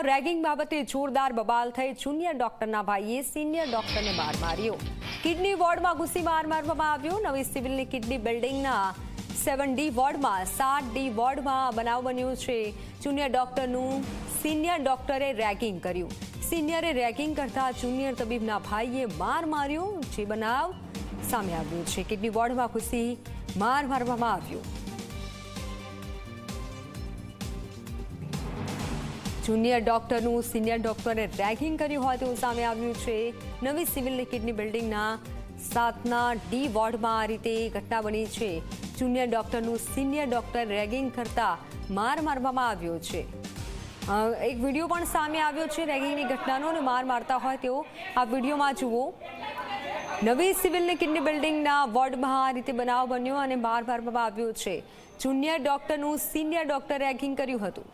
Ragging બાબતે જોરદાર બબાલ થઈ। જુનિયર ડોક્ટરના ભાઈએ સિનિયર ડોક્ટરને માર માર્યો। કિડની વોર્ડમાં ઘૂસી માર મારવામાં આવ્યો। નવી સિવિલની કિડની બિલ્ડિંગના 7D વોર્ડમાં 7D વોર્ડમાં બનાવ બન્યો છે। જુનિયર ડોક્ટરનું સિનિયર ડોક્ટરે રેગિંગ કર્યું। સિનિયરે રેગિંગ કરતા જુનિયર તબીબના ભાઈએ માર માર્યો। જે બનાવ સામે આવ્યો છે। કિડની વોર્ડમાં ઘૂસી માર મારવામાં આવ્યો। જુનિયર ડોક્ટરનું સિનિયર ડોક્ટરે રેગિંગ કર્યું હોય તેવું સામે આવ્યું છે। નવી સિવિલની કિડની બિલ્ડિંગના 7D વોર્ડમાં આ રીતે ઘટના બની છે। જુનિયર ડોક્ટરનું સિનિયર ડોક્ટર રેગિંગ કરતા માર મારવામાં આવ્યો છે। એક વિડીયો પણ સામે આવ્યો છે રેગિંગની ઘટનાનો અને માર મારતા હોય તેવો આ વિડીયોમાં જુઓ। નવી સિવિલની કિડની બિલ્ડિંગના વોર્ડમાં આ રીતે બનાવ બન્યો અને માર મારવામાં આવ્યો છે। જુનિયર ડોક્ટરનું સિનિયર ડોક્ટર રેગિંગ કર્યું હતું।